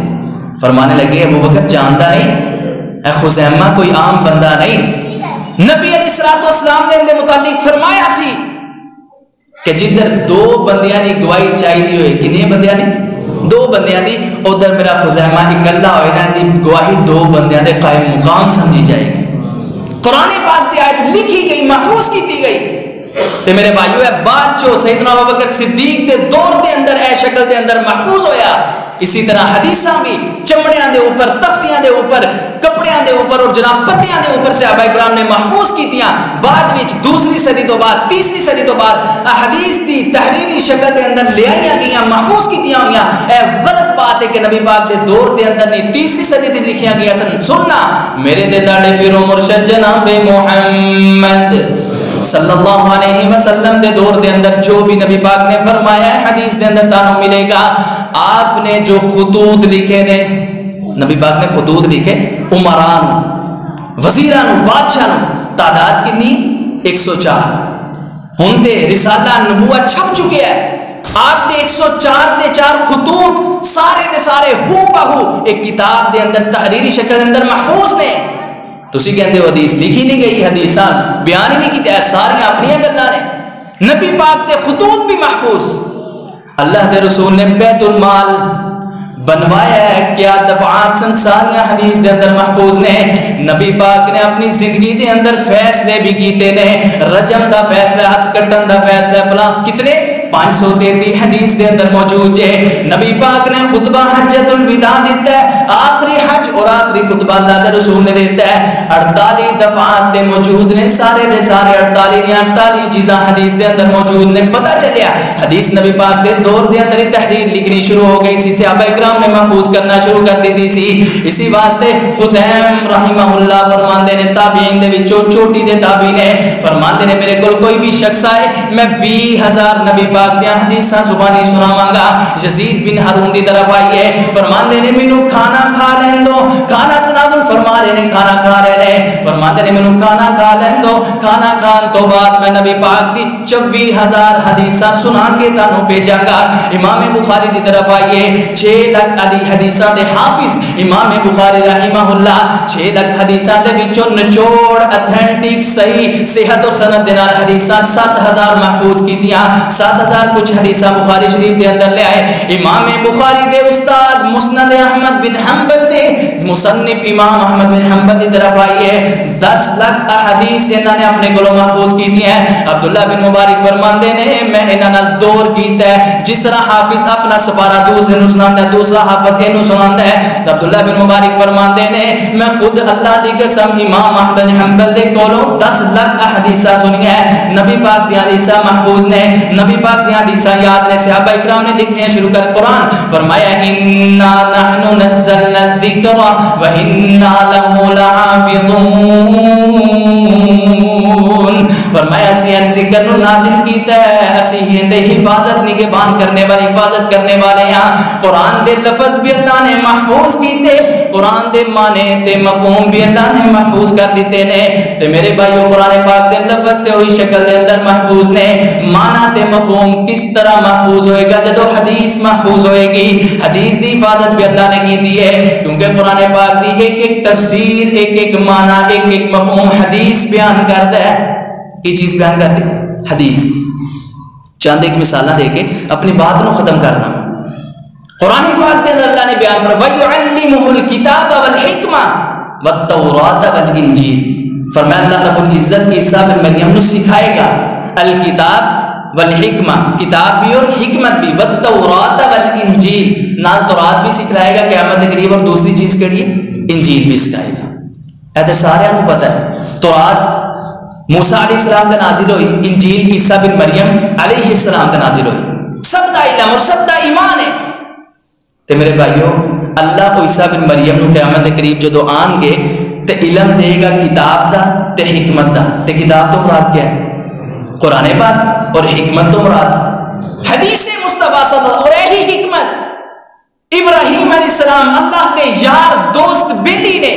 A: فرمانے لگے ابو بکر جانتا نہیں اے خزیمہ کوئی عام بندہ نہیں، نبی علیہ السلام نے اندے متعلق فرمایا سی کہ جدھر دو بندیاں دی گواہی چاہی دی ہوئے، کنی بندیاں دی؟ دو بندیاں دی، ادھر میرا خزیمہ اکلا ہوئے نا دی گواہی دو بندیاں دے قائم مقام سمجھی جائے گی۔ قرآن پاک دی آیت لکھی گئی، محفوظ کی دی گئی، تے میرے بھائیو ہے بات جو سیدنا ابو بکر صدیق دے دور دے اندر اے شکل دے اندر محفوظ ہویا، اسی طرح حدیثاں بھی چمڑیاں دے اوپر، تختیاں دے اوپر، کپڑیاں دے اوپر اور جناب پتیاں دے اوپر صحابہ اکرام نے محفوظ کیتیاں۔ بعد وچ دوسری صدی تو بعد، تیسری صدی تو بعد حدیث دی تحریری شکل دے اندر لے آئیاں گئیاں، محفوظ کیتیاں ہوئیاں۔ اے غلط بات ہے کہ نبی پاک دے دور دے اندر نہیں، تیسری صدی تے لکھیاں گیا سن۔ سننا میرے دے داڑے پیرو مرشد جناب محمد صلی اللہ علیہ وسلم دے دور دے اندر جو بھی نبی پاک نے فرمایا ہے حدیث دے اندر تانوں ملے گا۔ آپ نے جو خطوط لکھے نے، نبی پاک نے خطوط لکھے عمران، وزیران، بادشاہ، تعداد کنی 104، ہن تے رسالہ نبوت چھپ چکے ہیں، آپ دے 104 دے 4 خطوط سارے دے سارے ہو بہو ایک کتاب دے اندر تحریری شکل دے اندر محفوظ نے۔ تسی کہتے ہو حدیث لکھی نہیں گئی، حدیثاں بیان ہی نہیں کیتے، ساری اپنی گلاں نے، نبی پاک دے خطوط بھی محفوظ۔ اللہ دے رسول نے بیت المال بنوایا ہے، کیا دفعات سن ساریاں حدیث دے اندر محفوظ نے۔ نبی پاک نے اپنی زندگی دے اندر فیصلے بھی کیتے نے، رجم دا فیصلہ، ہتھ کٹن دا فیصلہ، فلاں کتنے 533 حدیث دے اندر موجود ہے۔ نبی پاک نے خطبہ حجت الوداع دیتا ہے، آخری حج اور آخری خطبہ اللہ دے رسول نے دیتا ہے، 48 دفعات دے موجود نے، سارے دے سارے 48 چیزاں حدیث دے اندر موجود نے۔ پتہ چلیا حدیث نبی پاک دے دور دے اندر تحریر لکھنی شروع ہو گئی سی، صحابہ اکرام نے محفوظ کرنا شروع کر دی سی۔ اسی واسطے خزیم رحمہ اللہ فرماندے نے، تابعین دے وچوں چھوٹی دے تابعین نے فرماندے نے میرے کول کوئی بھی شخص آئے میں 20,000 نبی پاک دیاں حدیثاں زبانی سناواں گا۔ یزید بن ہارون دی طرف آئیے، فرماندے نے مینوں کھانا کھا لین دو، کھانا تناول فرما رہے نے، کھانا کھا رہے نے، فرماندے نے مینوں کھانا کھا لین دو، کھانا کھان تو بعد میں نبی پاک دی 24,000 حدیثاں سنا کے تانوں بھیجاں گا۔ امام بخاری دی طرف آئیے، 6 لاکھ حدیثاں دے حافظ امام بخاری رحمہ اللہ 6 لاکھ حدیثاں دے وچوں نچوڑ اتھینٹک صحیح صحت اور سند دے نال حدیثاں 7,000 محفوظ کیتیاں، 7,000 کچھ حدیثاں بخاری شریف دے اندر لے آئے۔ امام بخاری دے استاد مسند احمد بن حنبل دے مصنف امام احمد بن حنبل دی طرف آئیے، 10 لاکھ احادیث انہاں نے اپنے کولوں محفوظ کیتی ہیں۔ عبداللہ بن مبارک فرماندے نے میں انہاں نال دور کیتا ہے، جس طرح حافظ اپنا سپارہ دوسرے نوں سناندا ہے، دوسرا حافظ اینو سناندا ہے۔ عبداللہ بن مبارک فرماندے نے میں خود اللہ دی قسم امام احمد بن حنبل دے کولوں 10 لاکھ احادیثاں سنیاں ہیں، نبی پاک دی حدیثاں محفوظ نے، نبی پاک دی حدیثاں یاد نے۔ صحابہ اکرام نے لکھیاں شروع کر قرآن فرمایا انا نحن نزلنا الذکر وانا له لحافظون، فرمایا اسی ان ذکر نو نازل کیتا ہے، اسی ہی دے حفاظت نگہبان کرنے والے، حفاظت کرنے والے ہیں۔ قرآن دے لفظ بھی اللہ نے محفوظ کیتے، قرآن دے معنی تے مفہوم بھی اللہ نے محفوظ کر دیتے نے تے میرے بھائیو قرآن پاک دے لفظ تے ہوئی شکل دے اندر محفوظ نے معنی تے مفہوم کس طرح محفوظ ہوئے گا جدو حدیث محفوظ ہوئے گی حدیث دی حفاظت بھی اللہ نے کی دی ہے کیونکہ قرآن پاک دی ایک ایک تفسیر ایک ایک معنی ایک ایک مفہوم حدیث بیان کرتا ہے کی چیز بیان کر دی حدیث چاند ایک مثالہ دے کے اپنی بات نو ختم کرنا قرآن پاک دے اللہ نے بیان فرمایا وَيُعَلِّمُهُ الْكِتَابَ وَالْحِكْمَةَ وَالتَّوْرَاةَ وَالْإِنْجِيلَ فرمایا اللہ رب العزت عیسیٰ بن مریم نے سکھائے گا الکتاب والحکمہ کتاب بھی اور حکمت بھی والتوراۃ والانجیل نال تورات بھی سکھائے گا قیامت قریب اور دوسری چیز کیڑی ہے انجیل بھی سکھائے گا ایسے سارے کو پتہ ہے تورات موسیٰ علیہ السلام تے نازل ہوئی انجیل عیسیٰ بن مریم علیہ السلام تے نازل ہوئی سب دا علم اور سب دا ایمان ہے تے میرے بھائیو اللہ کو عیسیٰ بن مریم نو قیامت قریب جدو آن گے تے علم دے گا کتاب دا تے حکمت دا تے کتاب تو مراد کیا ہے قرآن پاک اور حکمت تو مراد حدیث مصطفیٰ صلی اللہ اور یہی حکمت ابراہیم علیہ السلام اللہ کے یار دوست بیلی نے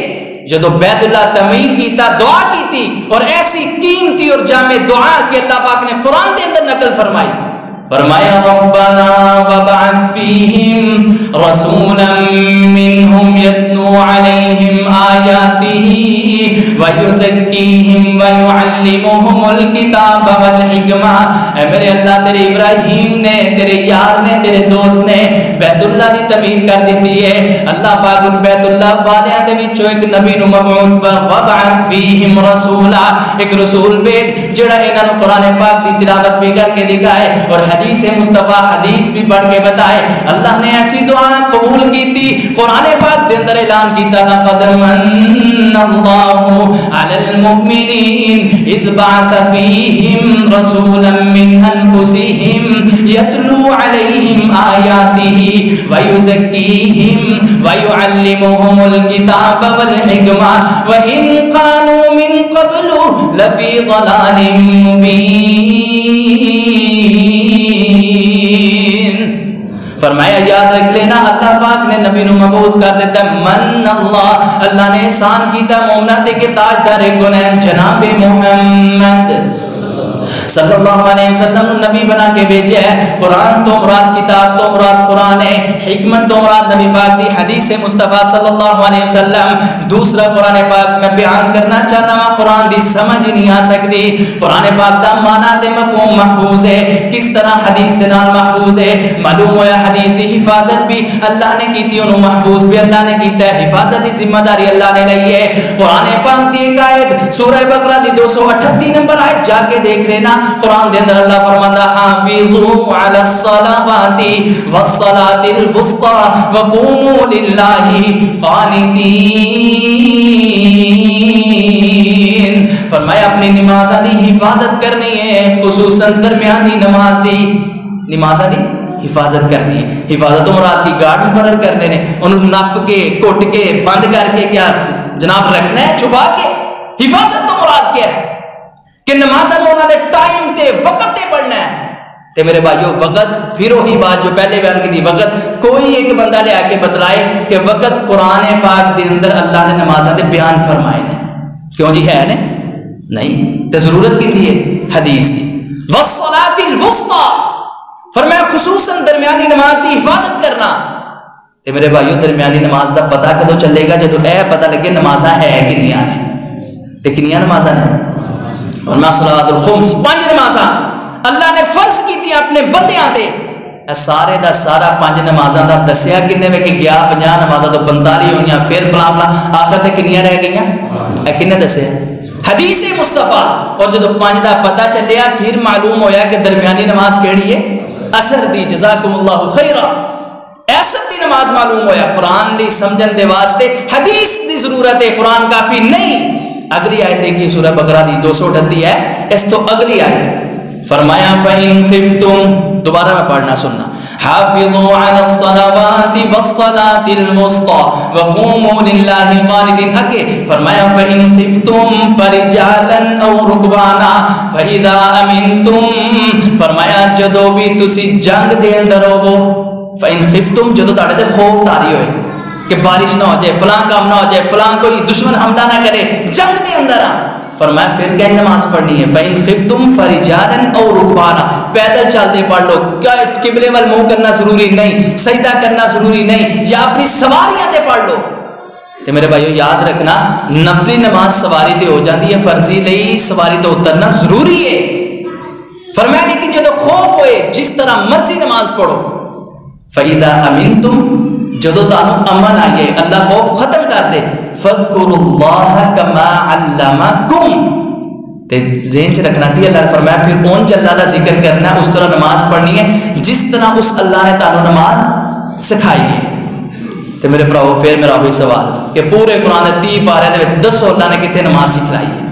A: جدو بیت اللہ تعمیر کیتا دعا کی تھی اور ایسی قیمتی اور جامع دعا کہ اللہ پاک نے قرآن کے اندر نقل فرمائی فرمایا ربنا وبعث فیہم رسولا منہم یتلو علیہم آیاتہ ویزکیہم ویعلمہم الکتاب والحکمہ اے میرے اللہ تیرے ابراہیم نے تیرے یار نے تیرے دوست نے بیت اللہ دی تعمیر کر دیتی ہے اللہ پاک ان بیت اللہ والیاں دے وچوں ایک نبی نو مبعوث وبعث فیہم رسولا ایک رسول بھیج جڑا انہاں نو قرآن پاک دی تلاوت بھی کر کے دکھائے اور حدیث مصطفیٰ حدیث بھی پڑھ کے بتائے اللہ نے ایسی دعا قبول کی تھی قرآن پاک دے اندر اعلان کیتا لقد من اللہ علی المؤمنین اذ بعث فیہم رسولا من انفسہم یتلو علیہم آیاتہ ویزکیہم ویعلمہم الکتاب والحکمہ وإن كانوا من قبل لفی ضلال مبین فرمایا یاد رکھ لینا اللہ پاک نے نبی نو مبعوث کر دیتا من اللہ نے احسان کیتا مومنات کے تاجدار کونین جناب محمد صلی اللہ علیہ وسلم نبی بنا کے بھیجے ہے قرآن تو مراد کتاب تو مراد قرآن ہے حکمت تو مراد نبی پاک دی حدیث مصطفیٰ صلی اللہ علیہ وسلم دوسرا قرآن پاک میں بیان کرنا چاہنا ہوں قرآن دی سمجھ نہیں آ سکتی قرآن پاک دا معنی دے مفہوم محفوظ ہے کس طرح حدیث دے نال محفوظ ہے معلوم ہوا حدیث دی حفاظت بھی اللہ نے کی تھی انہوں محفوظ بھی اللہ نے کیتا ہے حفاظت دی ذمہ داری اللہ نے لئی ہے قرآن پاک دی ایک آیت سورہ بقرہ دی 238 نمبر آیت جا کے دیکھ لینا قرآن دے اندر اللہ فرماندا حافظوا علی الصلاوات والصلاۃ الوسطى وقوموا للہ قانتین فرمایا اپنی نمازاں دی حفاظت کرنی ہے خصوصاً درمیانی نماز دی نمازاں دی حفاظت کرنی ہے حفاظت مراد دی گارڈ مقرر کرنے نے انہوں نپ کے کٹ کے بند کر کے کیا جناب رکھنا ہے چھپا کے حفاظت تو مراد کیا ہے کہ نمازہ میں انہوں نے ٹائم تے وقت تے پڑھنا ہے تے میرے بھائیو وقت پھر وہی بات جو پہلے بیان کی تھی وقت کوئی ایک بندہ لے آ کے بتلائے کہ وقت قرآن پاک دے اندر اللہ نے نمازہ دے بیان فرمائے نے کیوں جی ہے نہیں تے ضرورت کی ہے حدیث دی والصلاۃ الوسطی فرمایا خصوصاً درمیانی نماز دی حفاظت کرنا تے میرے بھائیو درمیانی نماز دا پتہ کدو چلے گا جدو اے پتہ لگے نمازہ ہے کنیاں نے تے کنیاں نمازہ نے اور صلوات الخمس 5 نمازاں اللہ نے فرض کی تھی اپنے بندیاں تے سارے دا سارا 5 نمازاں دا دسیا کنے میں کہ گیا 50 نمازاں تو 45 ہوئیاں پھر فلاں فلاں آخر تے کنیاں رہ گئیاں اے کنے دسے حدیث مصطفیٰ اور جدو 5 دا پتہ چلیا پھر معلوم ہویا کہ درمیانی نماز کیڑی ہے اثر دی جزاکم اللہ خیرہ ایسا دی نماز معلوم ہویا قرآن لی سمجھن دے واسطے حدیث دی ضرورت ہے قرآن کافی نہیں اگلی آیت دیکھیے سورہ بقرہ دی 238 ہے اس تو اگلی آیت فرمایا فَإِن خِفْتُمْ دوبارہ میں پڑھنا سننا حافظوا علی الصلوات والصلاة الوسطى وقوموا للہ قانتین اگے فرمایا فَإِن خِفْتُمْ فَرِجَالًا أَوْ رُكْبَانًا فَإِذَا أَمِنْتُمْ فرمایا جدو بھی تسی جنگ دے اندر ہو فَإِن خِفْتُمْ جدو تاڑے دے خوف تاری ہوئے کہ بارش نہ ہو جائے، فلاں کام نہ ہو جائے، فلاں کوئی دشمن حملہ نہ کرے، جنگ کے اندر آ، فرمایا پھر کیا نماز پڑھنی ہے؟ فَإِنْ خِفْتُمْ فَرِجَالًا أَوْ رُكْبَانًا، پیدل چلتے پڑھ لو، قبلے وال منہ کرنا ضروری نہیں، سجدہ کرنا ضروری نہیں، یا اپنی سواریاں تے پڑھ لو۔ تو میرے بھائیو یاد رکھنا، نفلی نماز سواری تے ہو جاتی ہے، فرضی لئی سواری تو اترنا ضروری ہے۔ فرمایا لیکن جو خوف ہوئے جس طرح مرضی نماز پڑھو۔ فَإِذَا أَمِنْتُمْ، جدو تانو امن آئیے، اللہ خوف ختم کر دے، فَاذْكُرُوا اللَّهَ كَمَا عَلَّمَكُمْ، تے ذہن چ رکھنا کہ اللہ فرمایا پھر اون اللہ کا ذکر کرنا ہے، اس طرح نماز پڑھنی ہے جس طرح اس اللہ نے تانو نماز سکھائی ہے۔ تو میرے بھراؤ پھر میرا وہی سوال کہ پورے قرآن 30 پارے دے وچ دسو اللہ نے کتنے نماز سکھلائی ہے؟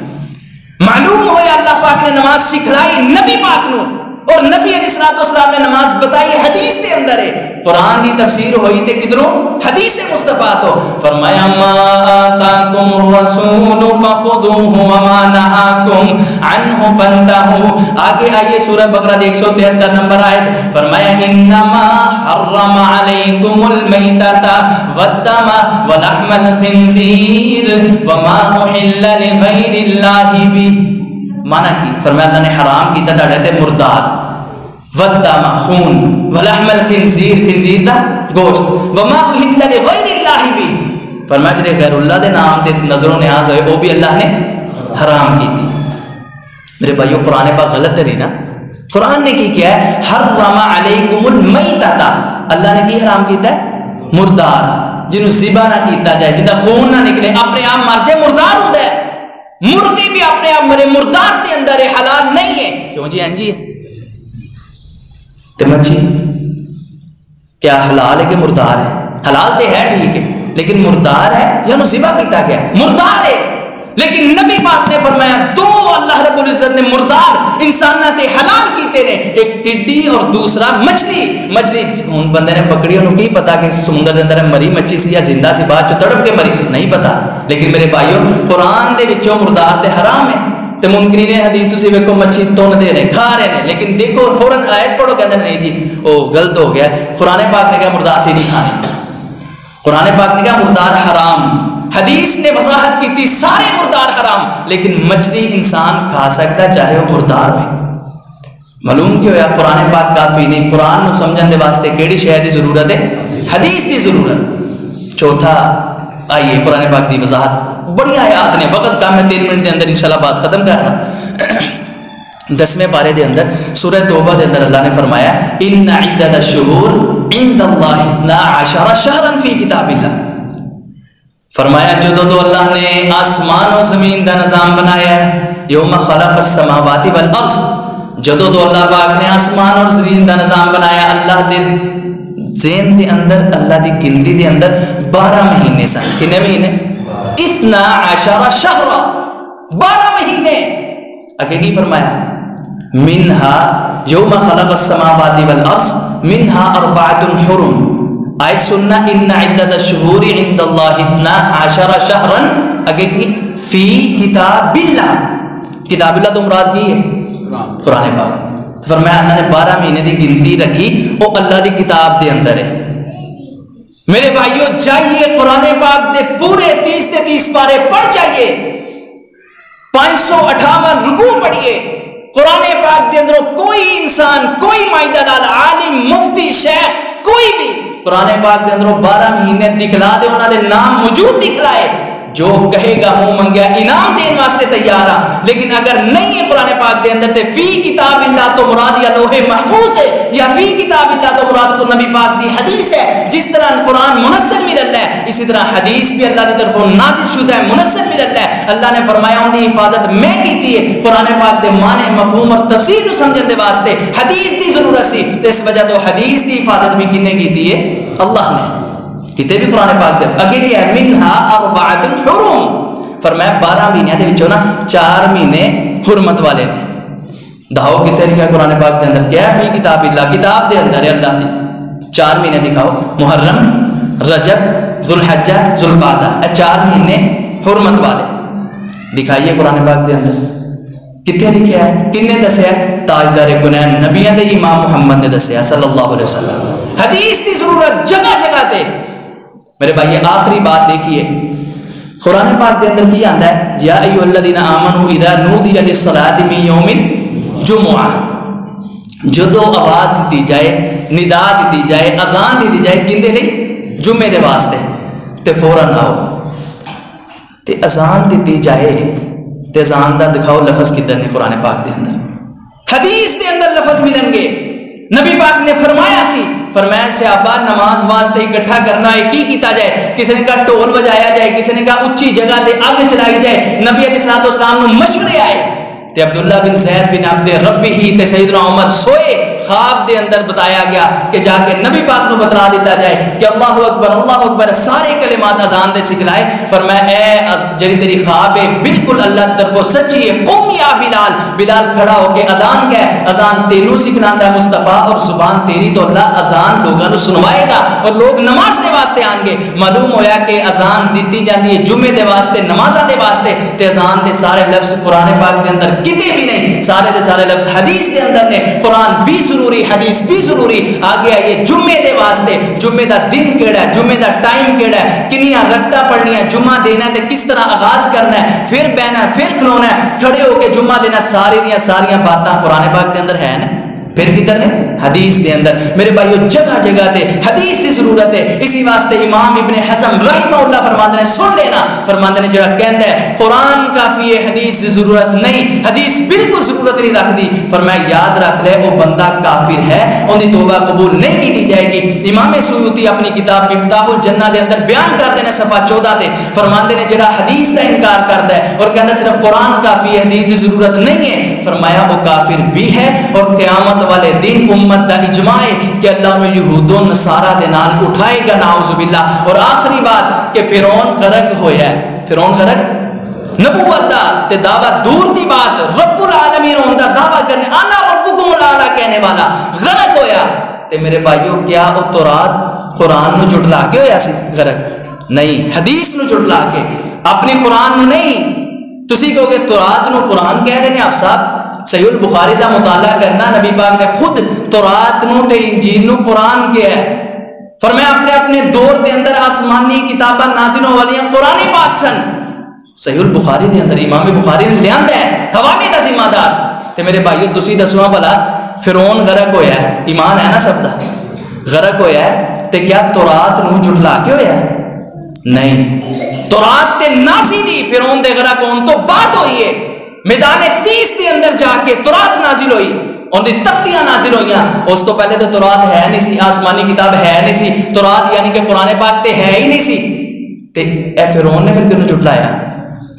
A: معلوم ہویا اللہ پاک نے نماز سکھلائی نبی پاک نو، اور نبی علیہ السلام نے نماز بتائی حدیث دے اندر ہے۔ قرآن دی تفسیر ہوئی تے کدھروں؟ حدیث مصطفیٰ تو فرمایا ما آتاکم الرسول فخذوہ وما نہاکم عنہ فانتہوا۔ آگے آئیے سورہ بقرہ 173 نمبر آیت، فرمایا انما حرم علیکم المیتۃ والدم ولحم الخنزیر وما احل لغیر اللہ بہ۔ مانا کی فرمایا اللہ نے حرام کیتا تاڑے تے مردار، ودم خون، ولحم الخنزیر خنزیر دا گوشت، وما احل لغیر اللہ بھی، فرمایا جڑے غیر اللہ دے نام تے نظر و نیاز ہوئے وہ بھی اللہ نے حرام کی تھی۔ میرے بھائیو قرآن پاک غلط ہے نا، قرآن نے کی کیا ہے؟ حرم علیکم المیتۃ، اللہ نے کی حرام کیتا ہے؟ مردار، جنہوں ذبح نہ کیتا جائے، جنہاں خون نہ نکلے، اپنے آپ مر جائے، مردار ہوتا ہے۔ مرغی بھی اپنے آپ مرے، مردار کے اندر ہے، حلال نہیں ہے۔ کیوں جی؟ ہاں جی ہے۔ تو مچھی کیا حلال ہے کہ مردار ہے؟ حلال تو ہے ٹھیک ہے، لیکن مردار ہے یا نو ذبح کیتا گیا؟ مردار ہے۔ لیکن نبی پاک نے فرمایا دو اللہ رب العزت نے مردار انسانہ تے حلال کیتے نے، ایک ٹڈی اور دوسرا مچھلی۔ مچھلی ہن بندے نے پکڑی، انہوں کی پتا کہ سمندر دے اندر مری مچھی سی یا زندہ سی، بعد چ تڑپ کے مری، نہیں پتا۔ لیکن میرے بھائیو قرآن دے وچوں مردار تے حرام ہے، تے منکرین حدیث اسی ویکھو مچھی تون دے رہے، کھا رہے ہیں، لیکن دیکھو فوراً آیت پڑھو کہتے ہیں نہیں جی وہ غلط ہو گیا۔ قرآن پاک نے کہا مردار سی نہیں کھانی، قرآن پاک نے کہا مردار حرام، حدیث نے وضاحت کی تھی سارے مردار حرام، لیکن مچھلی انسان کھا سکتا ہے چاہے وہ مردار ہوئے۔ معلوم کیوں ہے؟ قرآن پاک کافی نہیں، قرآن نو سمجھن دے واسطے کیڑی شے دی ضرورت ہے؟ حدیث دی ضرورت۔ چوتھا آئیے قرآن پاک دی وضاحت، بڑی آیات نے، وقت کم ہے، 3 منٹ دے اندر انشاءاللہ بات ختم کرنا۔ 10ویں پارے دے اندر سورہ توبہ دے اندر اللہ نے فرمایا ان عدت الشہور عند اللہ 12 شہرا فی کتاب اللہ، فرمایا جدو تو اللہ نے آسمان و زمین دا نظام بنایا ہے، یوم خلق السماوات والارض، جدو تو اللہ پاک نے آسمان اور زمین دا نظام بنایا، اللہ دے ذہن دے اندر، اللہ دی گنتی دے اندر 12 مہینے سن۔ کتنے مہینے؟ 12 شہرا، 12 مہینے۔ اگے کی فرمایا منہا یوم خلق السماوات والارض منہا 4 حرم۔ آیت سننا ان عدت الشہور عند اللہ 12 شہرا، اگے کی فی کتاب اللہ، کتاب اللہ تو مراد کی ہے قرآن پاک۔ فرمایا اللہ نے 12 مہینے دی گنتی رکھی، وہ اللہ دی کتاب دے اندر ہے۔ میرے بھائیو جائیے قرآن پاک دے پورے 30 تے 30 پارے پڑھ جائیے، 558 رکوع پڑھیے۔ قرآن پاک دے اندر کوئی انسان، کوئی مائدہ دال، عالم، مفتی، شیخ، کوئی بھی قرآن پاک دے اندر 12 مہینے دکھلا دے، انہاں دے نام موجود دکھلائے، جو کہے گا منہ منگیا انعام دین واسطے تیار ہاں، لیکن اگر نہیں ہے قرآن پاک دے اندر تے فی کتاب اللہ تو مراد یا لوح محفوظ ہے، یا فی کتاب اللہ تو مراد کو نبی پاک دی حدیث ہے۔ جس طرح قرآن منزل من اللہ ہے، اسی طرح حدیث بھی اللہ کی طرفوں نازل شدہ ہے، منزل من اللہ ہے۔ اللہ نے فرمایا ان دی حفاظت میں کیتی ہے، قرآن پاک دے معنی، مفہوم اور تفسیر کو سمجھن دے واسطے حدیث دی ضرورت سی، اس وجہ تو حدیث دی حفاظت بھی کنے کیتی ہے؟ اللہ نے۔ کتے بھی قرآن پاک دے اگے کیا ہے؟ منہا 4 حرم، فرمایا 12 مہینے دے وچوں نا 4 مہینے حرمت والے نے۔ دہاؤ کتے لکھا ہے قرآن پاک دے اندر؟ کیا ہے؟ فی کتاب اللہ، کتاب دے اندر ہے اللہ دی۔ 4 مہینے دکھاؤ، محرم، رجب، ذوالحجہ، ذوالقعدہ، 4 مہینے حرمت والے دکھائیے قرآن پاک دے اندر۔ کتنے لکھا ہے؟ کنے دسیا؟ تاجدار کونین نبیوں دے امام محمد نے دسیا صلی اللہ علیہ وسلم۔ حدیث دی ضرورت جگہ جگہ تے، میرے بھائی یہ آخری بات دیکھیے، قرآن پاک کے اندر کی آتا ہے یا ایھا الذین آمنوا اذا نودی للصلاۃ من یوم الجمعہ، جدو آواز دیتی جائے، ندا دیتی جائے، اذان دیتی جائے کیندے لئی؟ جمعے دے واسطے، تے فوراً آؤ۔ تے اذان دیتی جائے تے اذان دا دکھاؤ لفظ کدھر نے قرآن پاک دے اندر؟ حدیث دے اندر لفظ ملن گے، نبی پاک نے فرمایا سی، فرمایا صحابہ نماز واسطے اکٹھا کرنا ہے کی کیتا جائے؟ کسی نے کہا ٹول بجایا جائے، کسی نے کہا اچھی جگہ تے اگ چلائی جائے، نبی علیہ الصلوۃ والسلام نے مشورے آئے تے عبداللہ بن زید بن عبد ربی ہی تے سیدنا عمر سوئے، خواب دے اندر بتایا گیا کہ جا کے نبی پاک نو بتلا دیتا جائے کہ اللہ اکبر سارے کلمات اذان دے سکھلائے۔ فرمایا اے جڑی تیری خواب ہے بالکل اللہ کی طرفوں سچی ہے، قم یا بلال، بلال کھڑا ہو کے اذان کہہ، اذان تینوں سکھلاندا ہے مصطفیٰ، اور زبان تیری تو اللہ اذان لوگاں نو سنوائے گا اور لوگ نماز دے واسطے آن گے۔ معلوم ہویا کہ اذان دیتی جاندی ہے جمعے دے واسطے، نمازاں دے واسطے، تے اذان دے سارے لفظ قرآن پاک دے اندر کتے بھی نہیں، سارے دے سارے لفظ حدیث دے اندر نے، قرآن بھی ضروری، حدیث بھی ضروری۔ آگے آئیے جمعے دے واسطے، جمعے دا دن کیڑا ہے، جمعے دا ٹائم کیڑا ہے، کنیاں رکھتا پڑھنی ہے، جمعہ دینا ہے تے کس طرح آغاز کرنا ہے، پھر بہنا ہے، پھر کھلونا ہے، کھڑے ہو کے جمعہ دینا، ساری دیاں ساریاں باتاں قرآن پاک دے اندر ہے نا، پھر کدھر نے؟ حدیث دے اندر۔ میرے بھائیو جگہ جگہ تے حدیث کی ضرورت ہے، اسی واسطے امام ابن حزم رحمہ اللہ فرماندے نے، سن لینا، فرماندے نے جڑا کہندا ہے قرآن کافی ہے حدیث کی ضرورت نہیں، حدیث بالکل ضرورت نہیں رکھ دی، فرمایا یاد رکھ لے وہ بندہ کافر ہے، ان دی توبہ قبول نہیں کی جائے گی۔ امام سیوطی اپنی کتاب مفتاح الجنہ دے اندر بیان کرتے ہیں صفحہ 14 تے، فرماندے نے جڑا حدیث دا انکار کرتا ہے اور کہندا صرف قرآن کافی ہے حدیث کی ضرورت نہیں ہے، فرمایا وہ کافر بھی ہے، اور قیامت والے دن امت دا اجماع ہے کہ اللہ نے یہود و نصارہ دے نال اٹھائے گا، نعوذ باللہ۔ اور آخری بات کہ فرعون غرق ہویا ہے، فرعون غرق نبوت دا تے دعوت دور دی بات، رب العالمین ہوندا دعویٰ کرنے انا ربکم الاعلی کہنے والا غرق ہویا، تے میرے بھائیو کیا او تورات قرآن نو جھٹلا کے ہویا سی غرق؟ نہیں، حدیث نو جھٹلا کے، اپنی قرآن نو نہیں۔ تسی کہو گے تورات نو قرآن کہہ رہے ہیں آپ صاحب، صحیح البخاری دا مطالعہ کرنا، نبی پاک نے خود تورات نو تے انجیل نو قرآن کیا ہے، فرمایا اپنے اپنے دور دے اندر آسمانی کتاباں نازل ہو والیاں قرآن پاک سن، صحیح البخاری دے اندر امام بخاری نے لیاندا ہے، حوالے دا ذمہ دار۔ تے میرے بھائیو تسی دسواں بھلا فرعون غرق ہویا ہے، ایمان ہے نا سب دا، غرق ہویا ہے تے کیا تورات نو جھٹلا کے ہویا ہے؟ نہیں، تورات تے نازل دی فرعون دے غرق ہون تو بات ہوئی ہے، میدان 30 دے اندر جا کے تورات نازل ہوئی، ان دی تختیاں نازل ہوئیاں، اس تو پہلے تو تورات ہے نہیں سی، آسمانی کتاب ہے نہیں سی، تورات یعنی کہ قرآن پاک تے ہے ہی نہیں سی، تے اے فرعون نے پھر کیوں جھٹلایا؟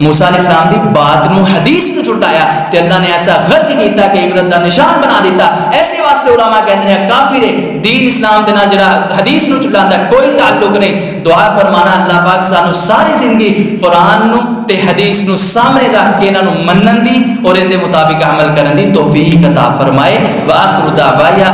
A: موسیٰ علیہ السلام دی بات نو حدیث نو جھٹایا تے اللہ نے ایسا غرق کیتا کہ عبرت دا نشان بنا دیتا۔ ایسے واسطے علماء کہتے ہیں کافر ہے، دین اسلام دے نال جڑا حدیث نو جھٹلاندا کوئی تعلق نہیں۔ دعا فرمانا اللہ پاک سانو ساری زندگی قرآن نو تے حدیث نو سامنے رکھ کے انہاں نو منن دی اور ان دے مطابق عمل کرن دی توفیق عطا فرمائے۔ وآخر دعوایا